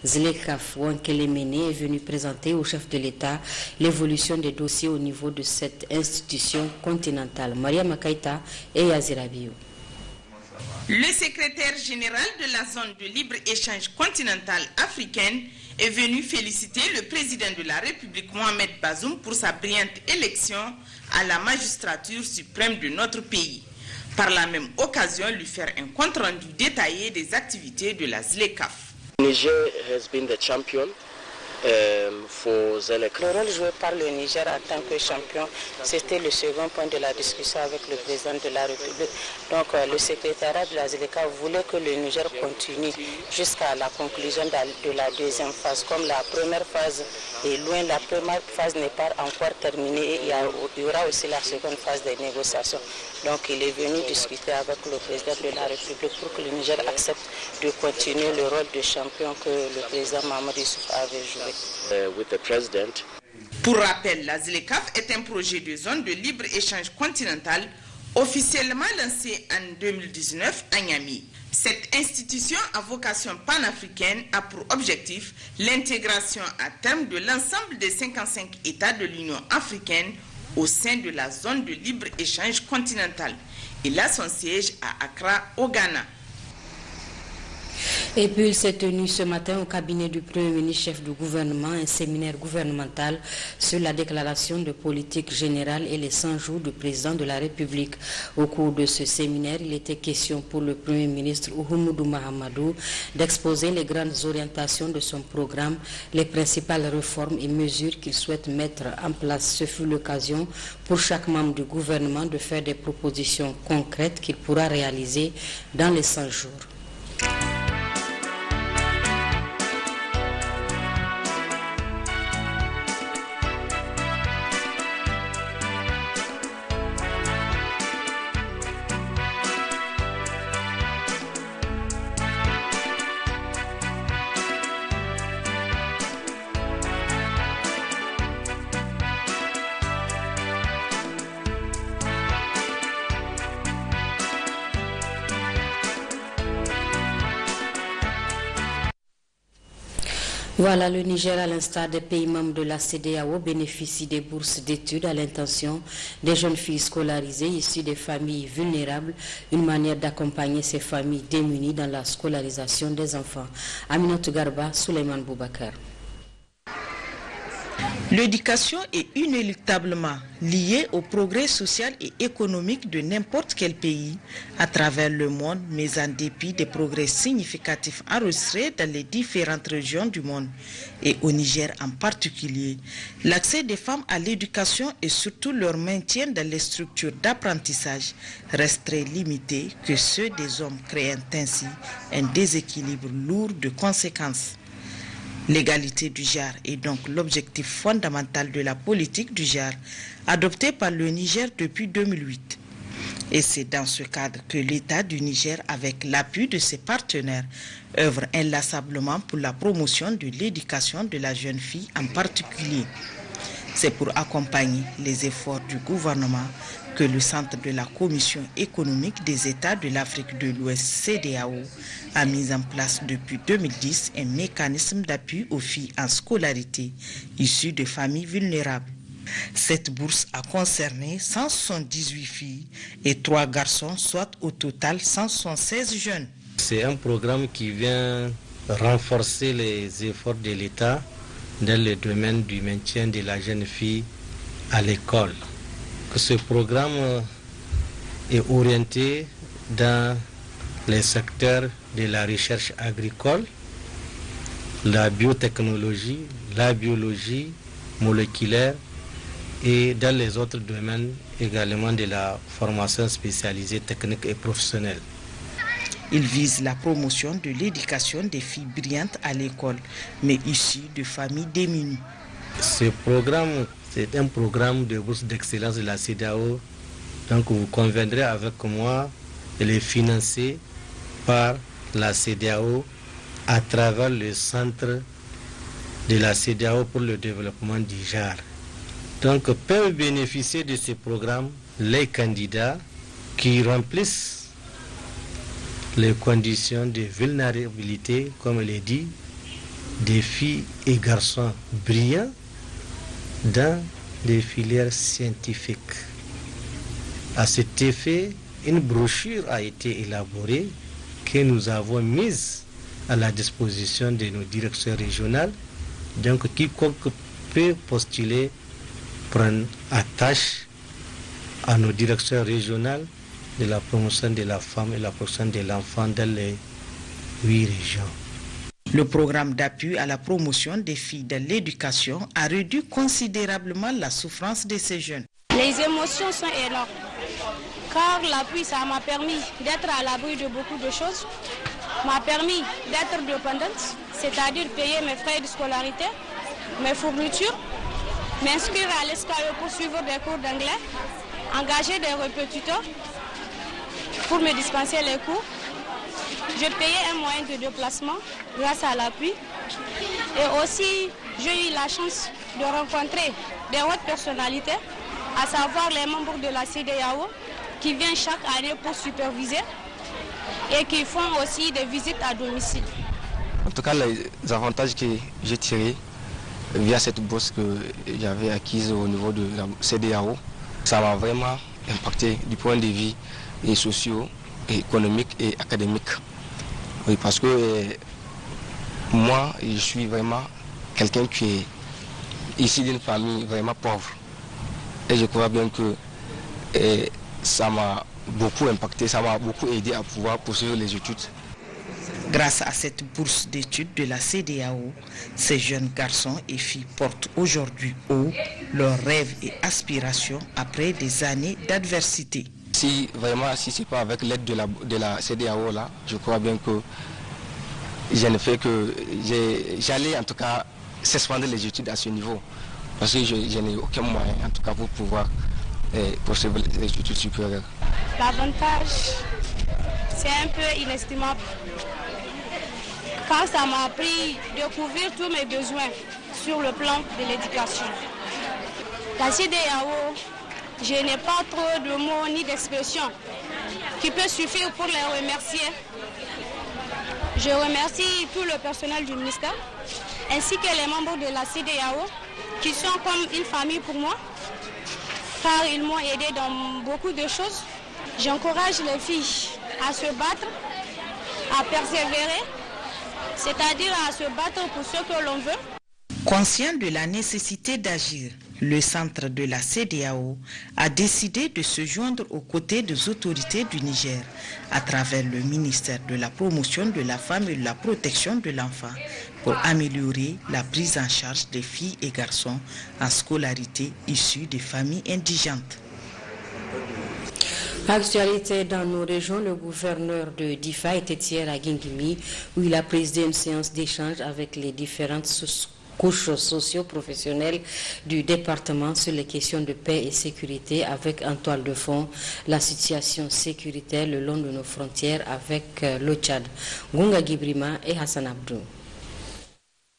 Zlekaf Wankelemene est venu présenter au chef de l'État l'évolution des dossiers au niveau de cette institution continentale. Maria Makaita et Yazira Bio. Le secrétaire général de la zone de libre-échange continentale africaine est venu féliciter le président de la République Mohamed Bazoum pour sa brillante élection à la magistrature suprême de notre pays. Par la même occasion, lui faire un compte-rendu détaillé des activités de la ZLECAf. Niger has been the champion for ZLECAf. Le rôle joué par le Niger en tant que champion, c'était le second point de la discussion avec le président de la République. Donc le secrétariat de la ZLECAf voulait que le Niger continue jusqu'à la conclusion de la deuxième phase. Comme la première phase est loin, la première phase n'est pas encore terminée et il y aura aussi la seconde phase des négociations. Donc il est venu discuter avec le président de la République pour que le Niger accepte de continuer le rôle de champion que le président Mahamadou Issoufou avait joué. Pour rappel, la ZLECAf est un projet de zone de libre-échange continental officiellement lancé en 2019 à Niamey. Cette institution à vocation panafricaine a pour objectif l'intégration à terme de l'ensemble des 55 États de l'Union africaine au sein de la zone de libre-échange continentale. Il a son siège à Accra, au Ghana. Et puis il s'est tenu ce matin au cabinet du Premier ministre chef du gouvernement un séminaire gouvernemental sur la déclaration de politique générale et les 100 jours du président de la République. Au cours de ce séminaire, il était question pour le Premier ministre Oumoudou Mahamadou d'exposer les grandes orientations de son programme, les principales réformes et mesures qu'il souhaite mettre en place. Ce fut l'occasion pour chaque membre du gouvernement de faire des propositions concrètes qu'il pourra réaliser dans les 100 jours. Voilà, le Niger, à l'instar des pays membres de la CEDEAO, bénéficie des bourses d'études à l'intention des jeunes filles scolarisées issues des familles vulnérables, une manière d'accompagner ces familles démunies dans la scolarisation des enfants. Aminatou Garba, Souleymane Boubacar. L'éducation est inéluctablement liée au progrès social et économique de n'importe quel pays à travers le monde, mais en dépit des progrès significatifs enregistrés dans les différentes régions du monde et au Niger en particulier, l'accès des femmes à l'éducation et surtout leur maintien dans les structures d'apprentissage reste très limité que ceux des hommes, créant ainsi un déséquilibre lourd de conséquences. L'égalité du genre est donc l'objectif fondamental de la politique du genre adoptée par le Niger depuis 2008. Et c'est dans ce cadre que l'État du Niger, avec l'appui de ses partenaires, œuvre inlassablement pour la promotion de l'éducation de la jeune fille en particulier. C'est pour accompagner les efforts du gouvernement que le Centre de la Commission économique des États de l'Afrique de l'Ouest, CEDEAO, a mis en place depuis 2010 un mécanisme d'appui aux filles en scolarité issues de familles vulnérables. Cette bourse a concerné 178 filles et 3 garçons, soit au total 176 jeunes. C'est un programme qui vient renforcer les efforts de l'État dans le domaine du maintien de la jeune fille à l'école. Ce programme est orienté dans les secteurs de la recherche agricole, la biotechnologie, la biologie moléculaire et dans les autres domaines également de la formation spécialisée technique et professionnelle. Il vise la promotion de l'éducation des filles brillantes à l'école, mais issues de familles démunies. Ce programme, c'est un programme de bourse d'excellence de la CEDEAO. Donc vous conviendrez avec moi de les financer par la CEDEAO à travers le centre de la CEDEAO pour le développement du genre. Donc peuvent bénéficier de ce programme les candidats qui remplissent les conditions de vulnérabilité, comme il est dit, des filles et garçons brillants dans les filières scientifiques. À cet effet, une brochure a été élaborée que nous avons mise à la disposition de nos directions régionales. Donc, quiconque peut postuler prendre attache à nos directions régionales de la promotion de la femme et la promotion de l'enfant dans les 8 régions. Le programme d'appui à la promotion des filles de l'éducation a réduit considérablement la souffrance de ces jeunes. Les émotions sont énormes, car l'appui, ça m'a permis d'être à l'abri de beaucoup de choses, m'a permis d'être dépendante, c'est-à-dire payer mes frais de scolarité, mes fournitures, m'inscrire à l'ESCAE pour suivre des cours d'anglais, engager des répétiteurs pour me dispenser les cours. Je payais un moyen de déplacement grâce à l'appui. Et aussi, j'ai eu la chance de rencontrer des hautes personnalités, à savoir les membres de la CEDEAO, qui viennent chaque année pour superviser et qui font aussi des visites à domicile. En tout cas, les avantages que j'ai tirés via cette bourse que j'avais acquise au niveau de la CEDEAO, ça m'a vraiment impacté du point de vue et socio, et économique et académique. Oui, parce que moi, je suis vraiment quelqu'un qui est issu d'une famille vraiment pauvre. Et je crois bien que ça m'a beaucoup impacté, ça m'a beaucoup aidé à pouvoir poursuivre les études. Grâce à cette bourse d'études de la CEDEAO, ces jeunes garçons et filles portent aujourd'hui haut leurs rêves et aspirations après des années d'adversité. Si ce n'est pas avec l'aide de la CEDEAO là, je crois bien que je ne fais que j'allais en tout cas suspendre les études à ce niveau, parce que je n'ai aucun moyen en tout cas pour pouvoir poursuivre les études supérieures. L'avantage, c'est un peu inestimable. Quand ça m'a appris de couvrir tous mes besoins sur le plan de l'éducation. La CEDEAO, je n'ai pas trop de mots ni d'expressions qui peut suffire pour les remercier. Je remercie tout le personnel du ministère ainsi que les membres de la CEDEAO qui sont comme une famille pour moi, car ils m'ont aidé dans beaucoup de choses. J'encourage les filles à se battre, à persévérer, c'est-à-dire à se battre pour ce que l'on veut. Conscient de la nécessité d'agir, le centre de la CEDEAO a décidé de se joindre aux côtés des autorités du Niger à travers le ministère de la promotion de la femme et de la protection de l'enfant pour améliorer la prise en charge des filles et garçons en scolarité issus des familles indigentes. Actualité dans nos régions, le gouverneur de Difa était hier à Guingimi où il a présidé une séance d'échange avec les différentes couches socio-professionnelles du département sur les questions de paix et sécurité, avec en toile de fond la situation sécuritaire le long de nos frontières avec le Tchad. Gunga Gibrima et Hassan Abdou.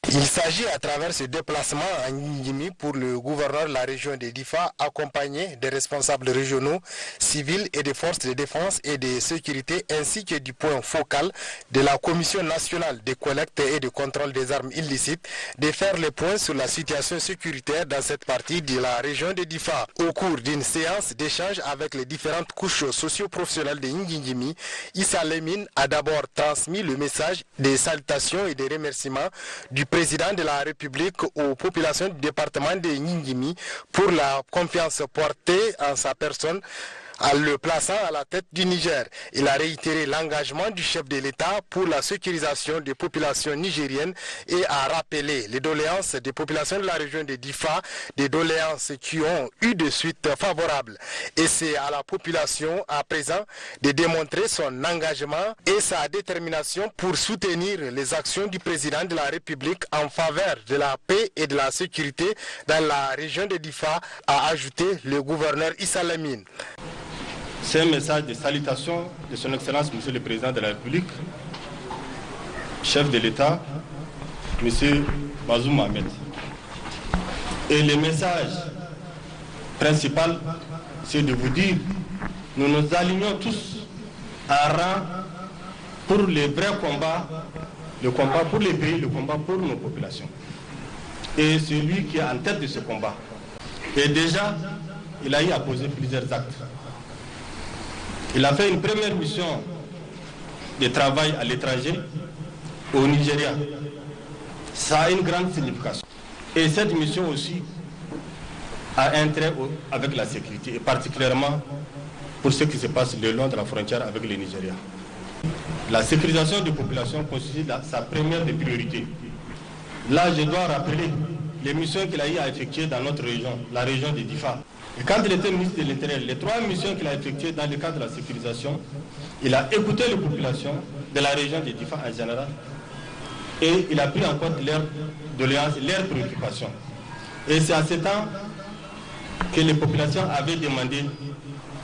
Il s'agit à travers ce déplacement à Nguingimi pour le gouverneur de la région de Difa, accompagné des responsables régionaux, civils et des forces de défense et de sécurité, ainsi que du point focal de la Commission nationale de collecte et de contrôle des armes illicites, de faire le point sur la situation sécuritaire dans cette partie de la région de Difa. Au cours d'une séance d'échange avec les différentes couches socio-professionnelles de Nguingimi, Issa Lemine a d'abord transmis le message des salutations et des remerciements du président de la République aux populations du département de Nguingimi pour la confiance portée en sa personne en le plaçant à la tête du Niger. Il a réitéré l'engagement du chef de l'État pour la sécurisation des populations nigériennes et a rappelé les doléances des populations de la région de Difa, des doléances qui ont eu de suite favorables. Et c'est à la population à présent de démontrer son engagement et sa détermination pour soutenir les actions du président de la République en faveur de la paix et de la sécurité dans la région de Difa, a ajouté le gouverneur Issa Lemine. C'est un message de salutation de son Excellence, Monsieur le Président de la République, chef de l'État, Monsieur Bazoum Mohamed. Et le message principal, c'est de vous dire, nous nous alignons tous en rang pour le vrai combat le combat pour les pays, le combat pour nos populations. Et c'est lui qui est en tête de ce combat. Et déjà, il a eu à poser plusieurs actes. Il a fait une première mission de travail à l'étranger, au Nigeria. Ça a une grande signification. Et cette mission aussi a un trait avec la sécurité, et particulièrement pour ce qui se passe le long de la frontière avec le Nigeria. La sécurisation des populations constitue sa première des priorités. Là, je dois rappeler les missions qu'il a eu à effectuer dans notre région, la région de Difa. Et quand il était ministre de l'Intérieur, les 3 missions qu'il a effectuées dans le cadre de la sécurisation, il a écouté les populations de la région de Difa en général et il a pris en compte leurs doléances, leurs préoccupations. Et c'est à ce temps que les populations avaient demandé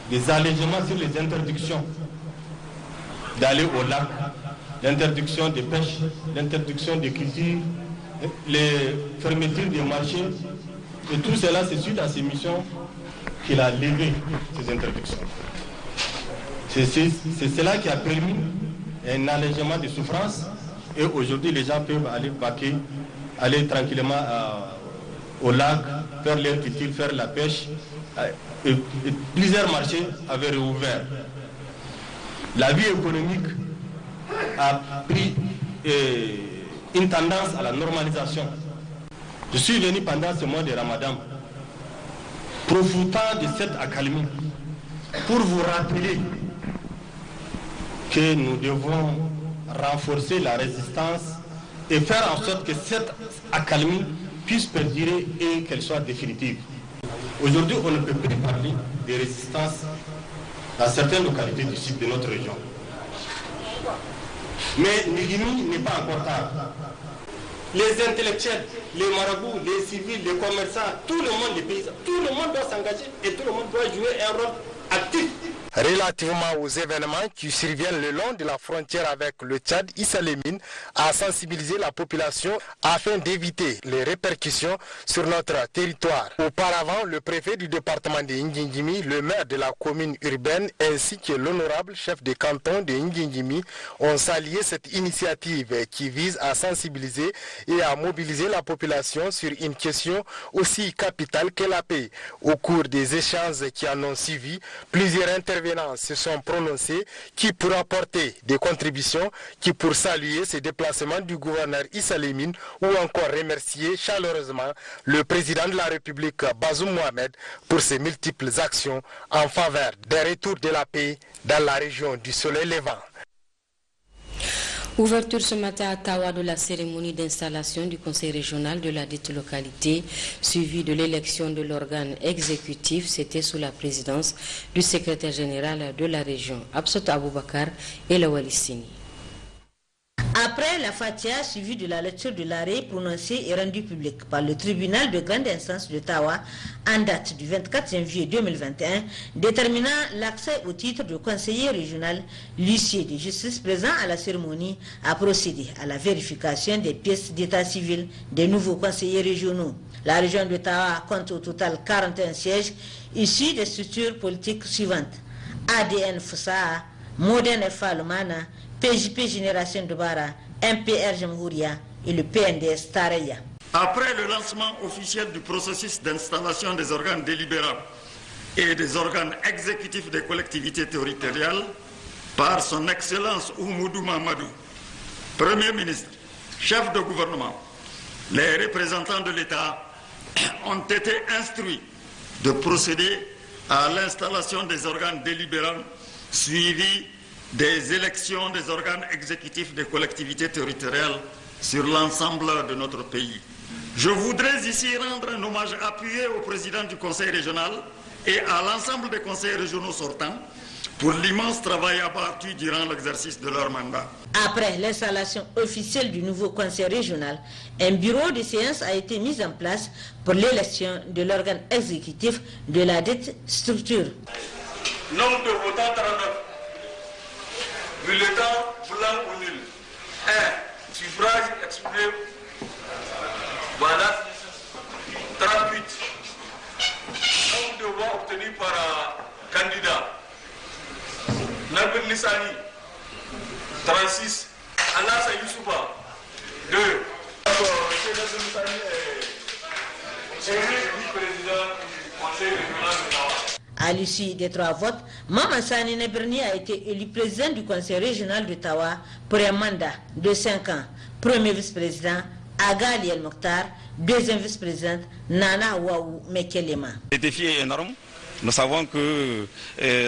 des allègements sur les interdictions d'aller au lac, l'interdiction des pêches, l'interdiction des cultures, les fermetures des marchés. Et tout cela, c'est suite à ces missions qu'il a levé ces interdictions. C'est cela qui a permis un allègement des souffrances. Et aujourd'hui, les gens peuvent aller vaquer, aller tranquillement au lac, faire leur culture, faire la pêche. Et plusieurs marchés avaient rouvert. La vie économique a pris une tendance à la normalisation. Je suis venu pendant ce mois de Ramadan, profitant de cette accalmie, pour vous rappeler que nous devons renforcer la résistance et faire en sorte que cette accalmie puisse perdurer et qu'elle soit définitive. Aujourd'hui, on ne peut plus parler de résistance dans certaines localités du sud de notre région. Mais Nigimi n'est pas encore tard. Les intellectuels, les marabouts, les civils, les commerçants, tout le monde, les paysans, tout le monde doit s'engager et tout le monde doit jouer un rôle actif. Relativement aux événements qui surviennent le long de la frontière avec le Tchad, Issa Lemine a sensibilisé la population afin d'éviter les répercussions sur notre territoire. Auparavant, le préfet du département de Ngingimi, le maire de la commune urbaine ainsi que l'honorable chef de canton de Ngingimi ont salué cette initiative qui vise à sensibiliser et à mobiliser la population sur une question aussi capitale que la paix. Au cours des échanges qui en ont suivi, plusieurs intervenants se sont prononcés qui pour apporter des contributions, qui pour saluer ces déplacements du gouverneur Issa Lemine ou encore remercier chaleureusement le président de la République Bazoum Mohamed pour ses multiples actions en faveur des retours de la paix dans la région du Soleil Levant. Ouverture ce matin à Tawa de la cérémonie d'installation du conseil régional de la dite localité, suivie de l'élection de l'organe exécutif. C'était sous la présidence du secrétaire général de la région, Absot Aboubakar et Lawali Sini. Après la Fatia suivie de la lecture de l'arrêt prononcé et rendu public par le tribunal de grande instance de Tawa en date du 24 janvier 2021, déterminant l'accès au titre de conseiller régional, l'huissier de justice présent à la cérémonie a procédé à la vérification des pièces d'état civil des nouveaux conseillers régionaux. La région de Tawa compte au total 41 sièges issus des structures politiques suivantes: ADN Foussa, Modern FA Lumana, PJP Génération de Bara, MPR Jamhouria et le PNDS Tareya. Après le lancement officiel du processus d'installation des organes délibérants et des organes exécutifs des collectivités territoriales par son Excellence Oumoudou Mamadou, Premier ministre, chef de gouvernement, les représentants de l'État ont été instruits de procéder à l'installation des organes délibérants suivis des élections des organes exécutifs des collectivités territoriales sur l'ensemble de notre pays. Je voudrais ici rendre un hommage appuyé au président du conseil régional et à l'ensemble des conseils régionaux sortants pour l'immense travail abattu durant l'exercice de leur mandat. Après l'installation officielle du nouveau conseil régional, un bureau de séance a été mis en place pour l'élection de l'organe exécutif de la dite structure. Nombre de votants 39. Bulletin blanc ou nul. 1. Suffrage exprimé. Voilà. 38. Nombre de voix obtenues par candidat. Nabil Nissani. 36. Alassa Youssouba. À l'issue des 3 votes, Maman Sani Nebirni a été élu président du conseil régional de Tawa pour un mandat de 5 ans. Premier vice-président, Agali El Mokhtar, deuxième vice-présidente, Nana Waou Mekelema. Le défi est énorme. Nous savons que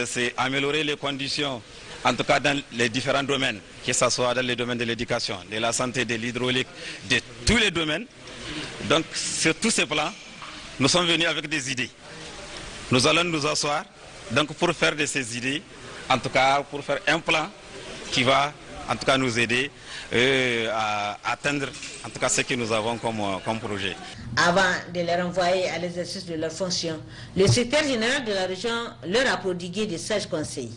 c'est améliorer les conditions, en tout cas dans les différents domaines, que ce soit dans les domaines de l'éducation, de la santé, de l'hydraulique, de tous les domaines. Donc sur tous ces plans, nous sommes venus avec des idées. Nous allons nous asseoir donc pour faire de ces idées, en tout cas pour faire un plan qui va en tout cas nous aider à atteindre en tout cas ce que nous avons comme projet. Avant de les renvoyer à l'exercice de leurs fonctions, le secrétaire général de la région leur a prodigué des sages conseils.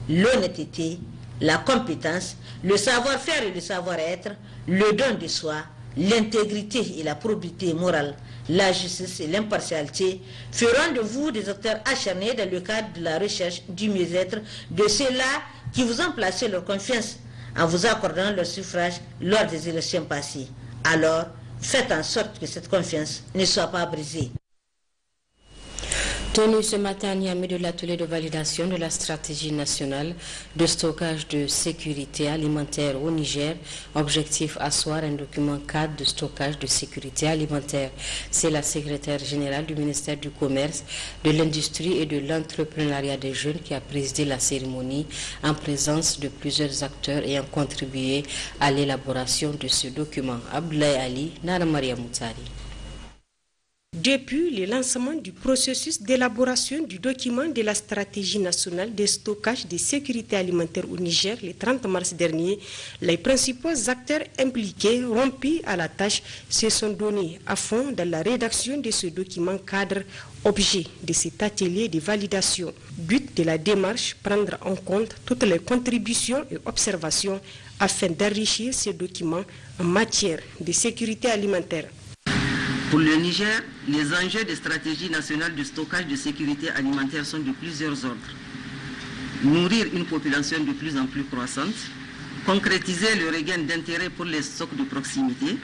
L'honnêteté, la compétence, le savoir-faire et le savoir-être, le don de soi, l'intégrité et la probité morale, la justice et l'impartialité feront de vous des acteurs acharnés dans le cadre de la recherche du mieux-être de ceux-là qui vous ont placé leur confiance en vous accordant leur suffrage lors des élections passées. Alors, faites en sorte que cette confiance ne soit pas brisée. Tenu ce matin à Niamey de l'atelier de validation de la stratégie nationale de stockage de sécurité alimentaire au Niger, objectif asseoir un document cadre de stockage de sécurité alimentaire. C'est la secrétaire générale du ministère du Commerce, de l'Industrie et de l'Entrepreneuriat des Jeunes qui a présidé la cérémonie en présence de plusieurs acteurs ayant contribué à l'élaboration de ce document. Abdoulaye Ali, Nara Maria Moutari. Depuis le lancement du processus d'élaboration du document de la stratégie nationale de stockage de sécurité alimentaire au Niger le 30 mars dernier, les principaux acteurs impliqués rompus à la tâche se sont donnés à fond dans la rédaction de ce document cadre, objet de cet atelier de validation. But de la démarche, prendre en compte toutes les contributions et observations afin d'enrichir ce document en matière de sécurité alimentaire. Pour le Niger, les enjeux de stratégie nationale de stockage de sécurité alimentaire sont de plusieurs ordres. Nourrir une population de plus en plus croissante, concrétiser le regain d'intérêt pour les stocks de proximité,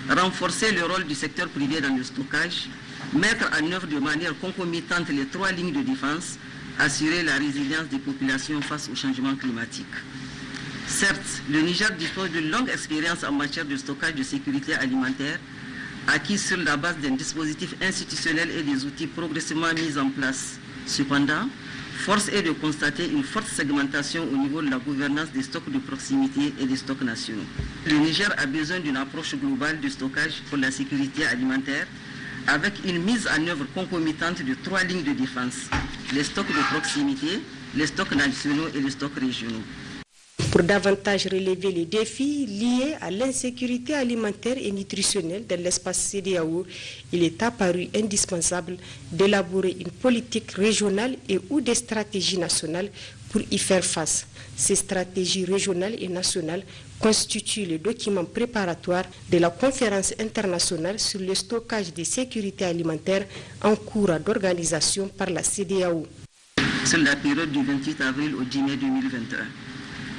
renforcer le rôle du secteur privé dans le stockage, mettre en œuvre de manière concomitante les 3 lignes de défense, assurer la résilience des populations face au changement climatique. Certes, le Niger dispose d'une longue expérience en matière de stockage de sécurité alimentaire, acquise sur la base d'un dispositif institutionnel et des outils progressivement mis en place. Cependant, force est de constater une forte segmentation au niveau de la gouvernance des stocks de proximité et des stocks nationaux. Le Niger a besoin d'une approche globale de stockage pour la sécurité alimentaire avec une mise en œuvre concomitante de 3 lignes de défense, les stocks de proximité, les stocks nationaux et les stocks régionaux. Pour davantage relever les défis liés à l'insécurité alimentaire et nutritionnelle de l'espace CEDEAO, il est apparu indispensable d'élaborer une politique régionale et ou des stratégies nationales pour y faire face. Ces stratégies régionales et nationales constituent le document préparatoire de la conférence internationale sur le stockage de sécurité alimentaire en cours d'organisation par la CEDEAO. Sur la période du 28 avril au 10 mai 2021.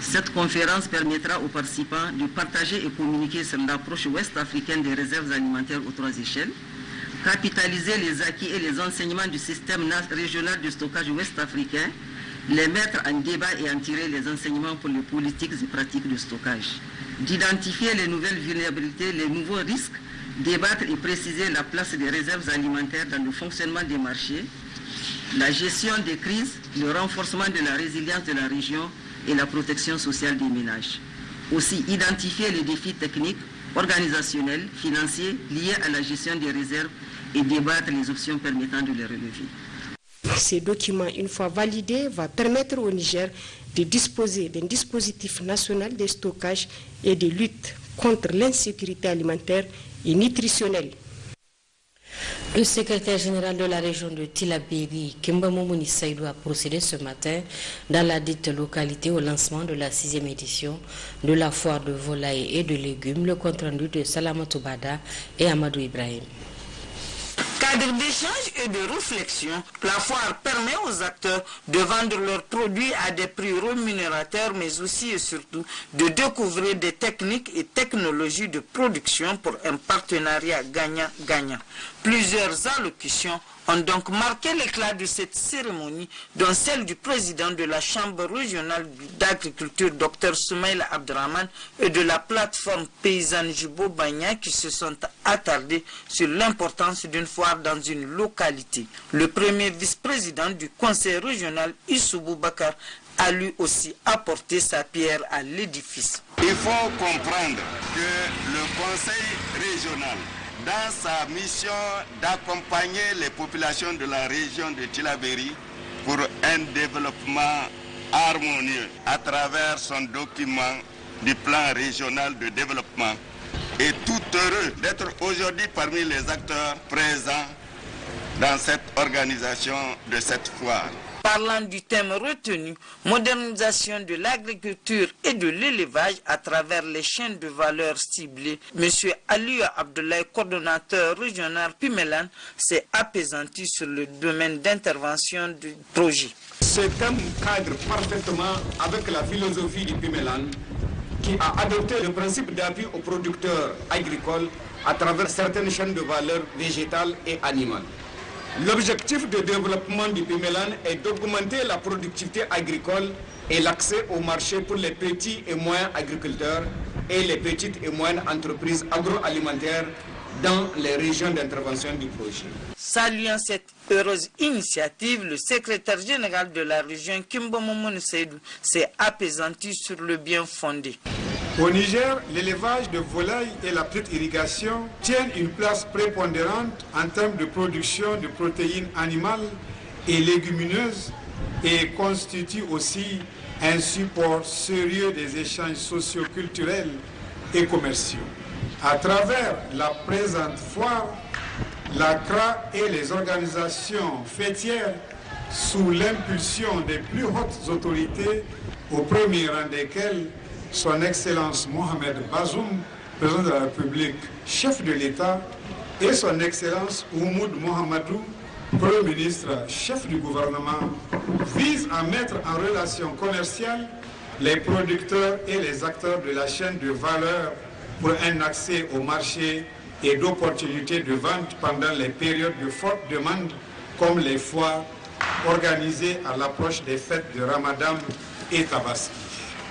Cette conférence permettra aux participants de partager et communiquer sur l'approche ouest-africaine des réserves alimentaires aux 3 échelles, capitaliser les acquis et les enseignements du système régional de stockage ouest-africain, les mettre en débat et en tirer les enseignements pour les politiques et pratiques de stockage, d'identifier les nouvelles vulnérabilités, les nouveaux risques, débattre et préciser la place des réserves alimentaires dans le fonctionnement des marchés, la gestion des crises, le renforcement de la résilience de la région, et la protection sociale des ménages. Aussi, identifier les défis techniques, organisationnels, financiers liés à la gestion des réserves et débattre les options permettant de les relever. Ce document, une fois validé, va permettre au Niger de disposer d'un dispositif national de stockage et de lutte contre l'insécurité alimentaire et nutritionnelle. Le secrétaire général de la région de Tillabéri, Kimba Moumouni Saïdou, a procédé ce matin dans la dite localité au lancement de la 6e édition de la foire de volailles et de légumes, le compte rendu de Salamatou Bada et Amadou Ibrahim. cadre d'échange et de réflexion, la foire permet aux acteurs de vendre leurs produits à des prix rémunérateurs, mais aussi et surtout de découvrir des techniques et technologies de production pour un partenariat gagnant-gagnant. Plusieurs allocutions ont donc marqué l'éclat de cette cérémonie, dont celle du président de la Chambre régionale d'agriculture, Dr Soumaïla Abdraman, et de la plateforme paysanne Jubo Bagna, qui se sont attardés sur l'importance d'une foire dans une localité. Le premier vice-président du conseil régional, Issou Boubacar, a lui aussi apporté sa pierre à l'édifice. Il faut comprendre que le conseil régional, dans sa mission d'accompagner les populations de la région de Tillabéri pour un développement harmonieux à travers son document du plan régional de développement, est tout heureux d'être aujourd'hui parmi les acteurs présents dans cette organisation de cette foire. Parlant du thème retenu, modernisation de l'agriculture et de l'élevage à travers les chaînes de valeur ciblées, M. Aliou Abdoulaye, coordonnateur régional Pimelan, s'est apaisanti sur le domaine d'intervention du projet. Ce thème cadre parfaitement avec la philosophie du Pimelan, qui a adopté le principe d'appui aux producteurs agricoles à travers certaines chaînes de valeur végétales et animales. L'objectif de développement du Pimelan est d'augmenter la productivité agricole et l'accès au marché pour les petits et moyens agriculteurs et les petites et moyennes entreprises agroalimentaires dans les régions d'intervention du projet. Saluant cette heureuse initiative, le secrétaire général de la région, Kimbo Momoun Seydou, s'est apaisanti sur le bien fondé. Au Niger, l'élevage de volailles et la petite irrigation tiennent une place prépondérante en termes de production de protéines animales et légumineuses et constituent aussi un support sérieux des échanges socio-culturels et commerciaux. À travers la présente foire, la CRA et les organisations fêtières, sous l'impulsion des plus hautes autorités, au premier rang desquelles Son Excellence Mohamed Bazoum, président de la République, chef de l'État, et Son Excellence Oumoud Mohamedou, Premier ministre, chef du gouvernement, vise à mettre en relation commerciale les producteurs et les acteurs de la chaîne de valeur pour un accès au marché et d'opportunités de vente pendant les périodes de forte demande, comme les foires organisées à l'approche des fêtes de Ramadan et Tabaski.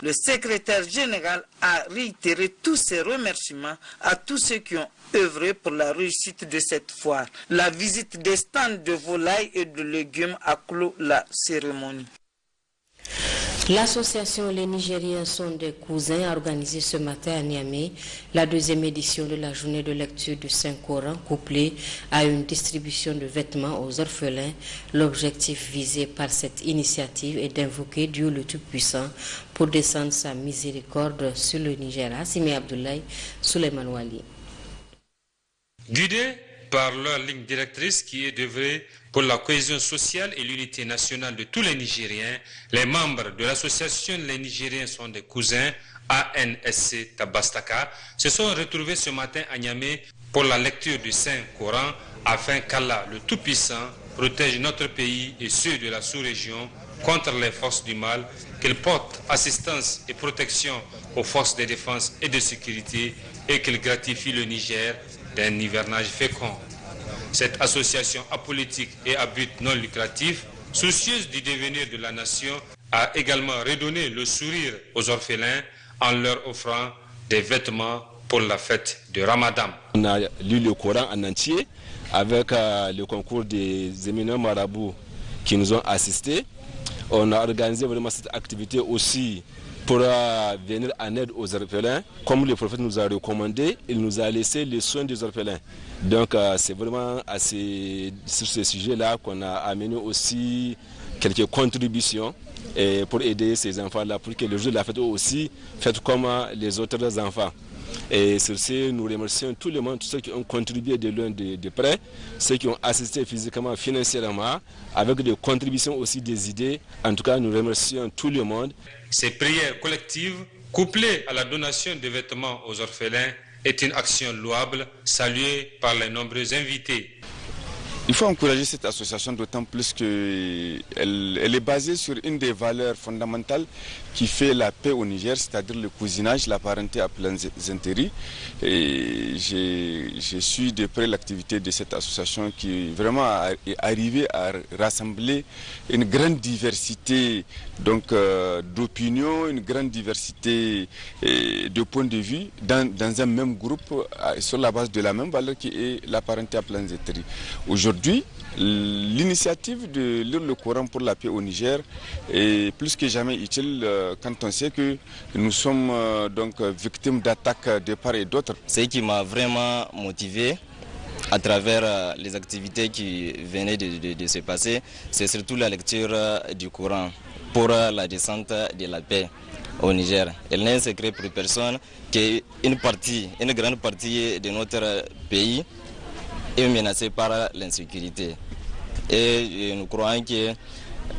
Le secrétaire général a réitéré tous ses remerciements à tous ceux qui ont œuvré pour la réussite de cette foire. La visite des stands de volailles et de légumes a clos la cérémonie. L'association Les Nigériens sont des cousins a organisé ce matin à Niamey la deuxième édition de la journée de lecture du Saint-Coran couplée à une distribution de vêtements aux orphelins. L'objectif visé par cette initiative est d'invoquer Dieu le Tout-Puissant pour descendre sa miséricorde sur le Niger. Assimi Abdoulaye, Souleymane Wali. Guidés par leur ligne directrice qui est d'œuvrer pour la cohésion sociale et l'unité nationale de tous les Nigériens, les membres de l'association Les Nigériens sont des cousins, ANSC Tabastaka, se sont retrouvés ce matin à Niamey pour la lecture du Saint-Coran afin qu'Allah, le Tout-Puissant, protège notre pays et ceux de la sous-région contre les forces du mal, qu'il porte assistance et protection aux forces de défense et de sécurité et qu'il gratifie le Niger d'un hivernage fécond. Cette association apolitique et à but non lucratif, soucieuse du devenir de la nation, a également redonné le sourire aux orphelins en leur offrant des vêtements pour la fête de Ramadan. On a lu le Coran en entier avec le concours des éminents marabouts qui nous ont assistés. On a organisé vraiment cette activité aussi pour venir en aide aux orphelins. Comme le prophète nous a recommandé, il nous a laissé les soins des orphelins. Donc c'est vraiment sur ce sujet-là qu'on a amené aussi quelques contributions pour aider ces enfants-là, pour que le jour de la fête aussi fassent comme les autres enfants. Et sur ce, nous remercions tout le monde, tous ceux qui ont contribué de loin de près, ceux qui ont assisté physiquement, financièrement, avec des contributions aussi des idées. En tout cas, nous remercions tout le monde. Ces prières collectives, couplées à la donation de vêtements aux orphelins, est une action louable, saluée par les nombreux invités. Il faut encourager cette association d'autant plus qu'elle est basée sur une des valeurs fondamentales qui fait la paix au Niger, c'est-à-dire le cousinage, la parenté à plaisanterie. Et je suis de près l'activité de cette association qui vraiment est arrivée à rassembler une grande diversité d'opinions, une grande diversité de points de vue dans un même groupe sur la base de la même valeur qui est la parenté à plaisanterie. Aujourd'hui, l'initiative de lire le Coran pour la paix au Niger est plus que jamais utile quand on sait que nous sommes victimes d'attaques de part et d'autre. Ce qui m'a vraiment motivé à travers les activités qui venaient de se passer, c'est surtout la lecture du Coran pour la descente de la paix au Niger. Il n'est un secret pour personne qu'une grande partie de notre pays est menacée par l'insécurité. Et nous croyons qu'il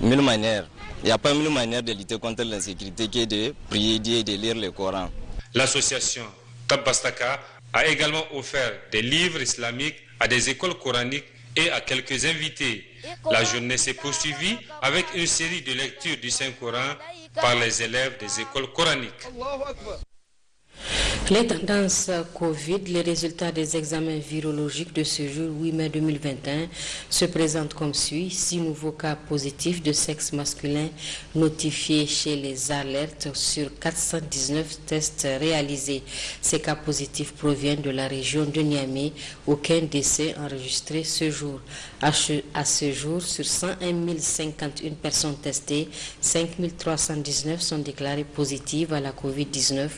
n'y a pas mille manières de lutter contre l'insécurité que de prier Dieu et de lire le Coran. L'association Tabbastaka a également offert des livres islamiques à des écoles coraniques et à quelques invités. La journée s'est poursuivie avec une série de lectures du Saint-Coran par les élèves des écoles coraniques. Les tendances Covid, les résultats des examens virologiques de ce jour 8 mai 2021 se présentent comme suit. 6 nouveaux cas positifs de sexe masculin notifiés chez les alertes sur 419 tests réalisés. Ces cas positifs proviennent de la région de Niamey. Aucun décès enregistré ce jour. À ce jour, sur 101 051 personnes testées, 5 319 sont déclarées positives à la Covid-19,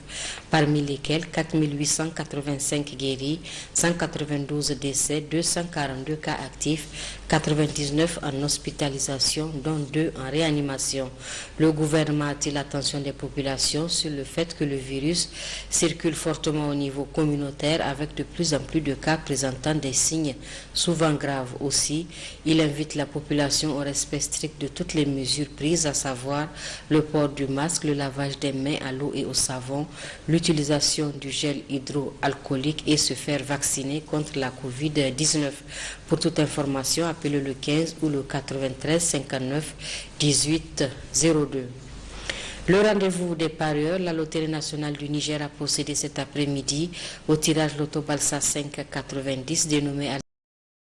parmi lesquelles 4 885 guéris, 192 décès, 242 cas actifs, 99 en hospitalisation, dont 2 en réanimation. Le gouvernement attire l'attention des populations sur le fait que le virus circule fortement au niveau communautaire avec de plus en plus de cas présentant des signes souvent graves. Aussi, il invite la population au respect strict de toutes les mesures prises, à savoir le port du masque, le lavage des mains à l'eau et au savon, l'utilisation du gel hydroalcoolique et se faire vacciner contre la Covid-19. Pour toute information, appelez le 15 ou le 93 59 18 02. Le rendez-vous des parieurs, la Loterie nationale du Niger a procédé cet après-midi au tirage Loto Balsa 590 dénommé